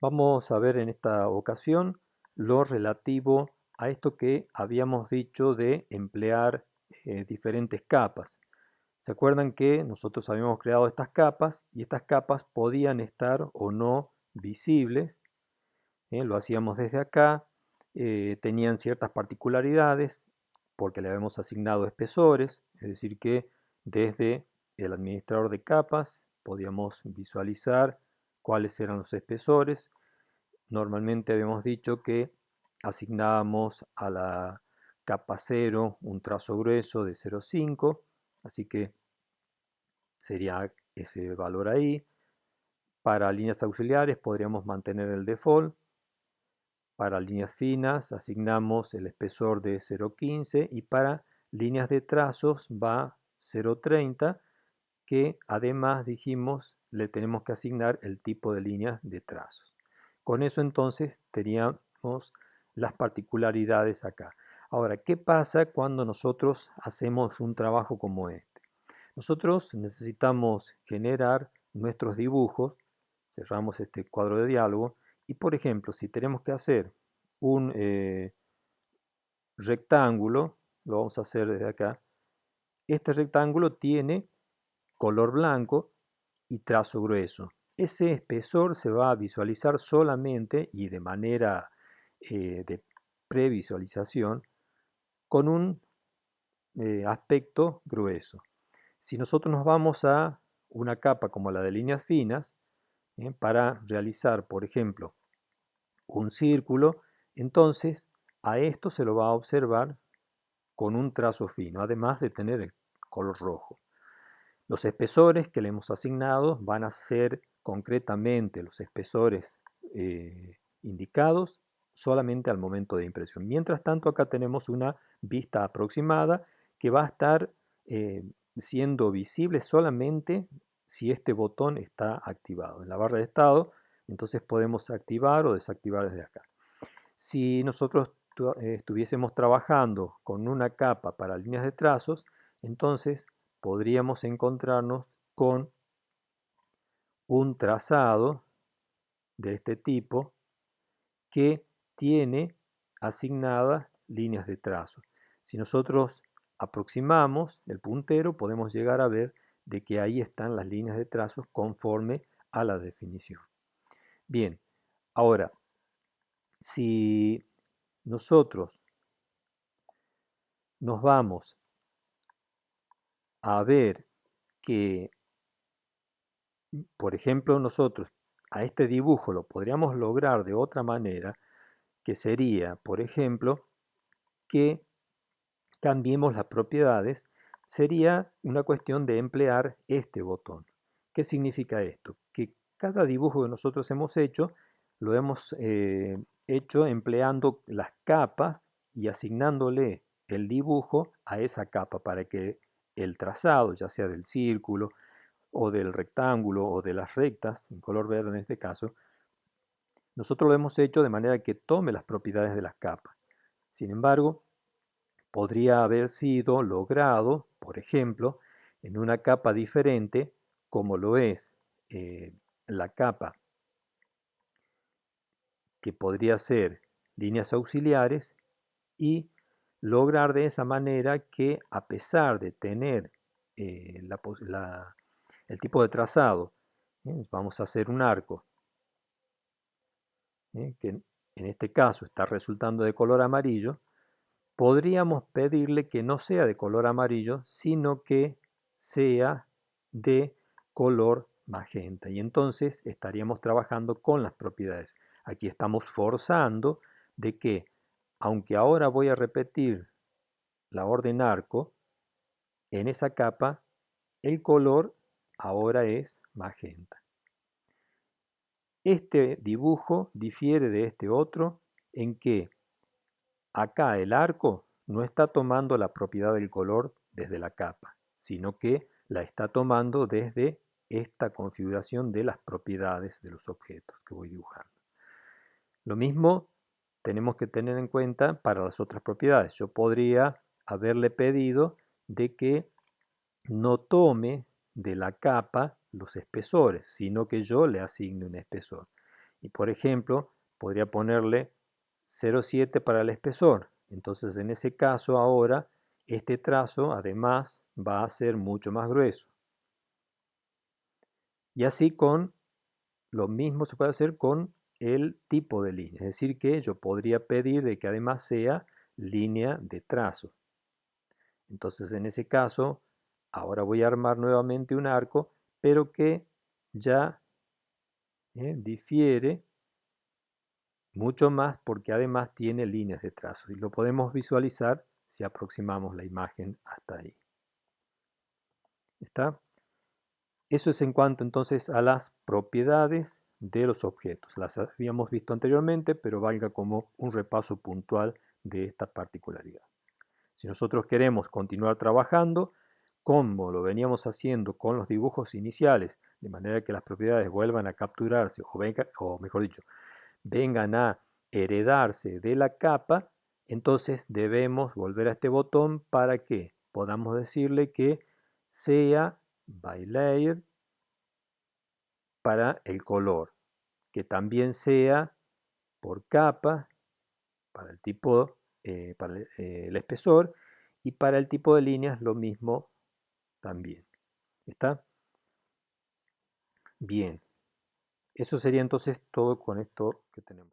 Vamos a ver en esta ocasión lo relativo a esto que habíamos dicho de emplear diferentes capas. ¿Se acuerdan que nosotros habíamos creado estas capas y estas capas podían estar o no visibles? Lo hacíamos desde acá, tenían ciertas particularidades porque le habíamos asignado espesores, es decir que desde el administrador de capas podíamos visualizar cuáles eran los espesores. Normalmente habíamos dicho que asignábamos a la capa 0 un trazo grueso de 0,5, así que sería ese valor ahí. Para líneas auxiliares podríamos mantener el default. Para líneas finas asignamos el espesor de 0,15 y para líneas de trazos va 0,30, que además dijimos le tenemos que asignar el tipo de línea de trazos. Con eso entonces teníamos las particularidades acá. Ahora, ¿qué pasa cuando nosotros hacemos un trabajo como este? Nosotros necesitamos generar nuestros dibujos, cerramos este cuadro de diálogo y por ejemplo, si tenemos que hacer un rectángulo, lo vamos a hacer desde acá, este rectángulo tiene color blanco y trazo grueso. Ese espesor se va a visualizar solamente y de manera de previsualización con un aspecto grueso. Si nosotros nos vamos a una capa como la de líneas finas, para realizar, por ejemplo, un círculo, entonces a esto se lo va a observar con un trazo fino, además de tener el color rojo. Los espesores que le hemos asignado van a ser concretamente los espesores indicados solamente al momento de impresión. Mientras tanto, acá tenemos una vista aproximada que va a estar siendo visible solamente si este botón está activado. En la barra de estado, entonces podemos activar o desactivar desde acá. Si nosotros estuviésemos trabajando con una capa para líneas de trazos, entonces podríamos encontrarnos con un trazado de este tipo que tiene asignadas líneas de trazo. Si nosotros aproximamos el puntero, podemos llegar a ver de que ahí están las líneas de trazos conforme a la definición. Bien, ahora, si nosotros nos vamos a ver que, por ejemplo, nosotros a este dibujo lo podríamos lograr de otra manera, que sería, por ejemplo, que cambiemos las propiedades, sería una cuestión de emplear este botón. ¿Qué significa esto? Que cada dibujo que nosotros hemos hecho, lo hemos hecho empleando las capas y asignándole el dibujo a esa capa para que el trazado, ya sea del círculo o del rectángulo o de las rectas, en color verde en este caso, nosotros lo hemos hecho de manera que tome las propiedades de las capas. Sin embargo, podría haber sido logrado, por ejemplo, en una capa diferente, como lo es la capa que podría ser líneas auxiliares y lograr de esa manera que a pesar de tener el tipo de trazado, vamos a hacer un arco, que en este caso está resultando de color amarillo, podríamos pedirle que no sea de color amarillo, sino que sea de color magenta. Y entonces estaríamos trabajando con las propiedades. Aquí estamos forzando de que, aunque ahora voy a repetir la orden arco, en esa capa el color ahora es magenta. Este dibujo difiere de este otro en que acá el arco no está tomando la propiedad del color desde la capa, sino que la está tomando desde esta configuración de las propiedades de los objetos que voy dibujando. Lo mismo tenemos que tener en cuenta para las otras propiedades. Yo podría haberle pedido de que no tome de la capa los espesores, sino que yo le asigne un espesor. Y por ejemplo, podría ponerle 0,7 para el espesor. Entonces en ese caso ahora este trazo además va a ser mucho más grueso. Y así con lo mismo se puede hacer con el tipo de línea. Es decir que yo podría pedir de que además sea línea de trazo. Entonces en ese caso ahora voy a armar nuevamente un arco, pero que ya difiere mucho más porque además tiene líneas de trazo y lo podemos visualizar si aproximamos la imagen hasta ahí. ¿Está? Eso es en cuanto entonces a las propiedades de los objetos. Las habíamos visto anteriormente, pero valga como un repaso puntual de esta particularidad. Si nosotros queremos continuar trabajando, como lo veníamos haciendo con los dibujos iniciales, de manera que las propiedades vuelvan a capturarse o mejor dicho, vengan a heredarse de la capa, entonces debemos volver a este botón para que podamos decirle que sea by layer para el color, que también sea por capa para el tipo, para el espesor y para el tipo de líneas lo mismo también. ¿Está? Bien. Eso sería entonces todo con esto que tenemos.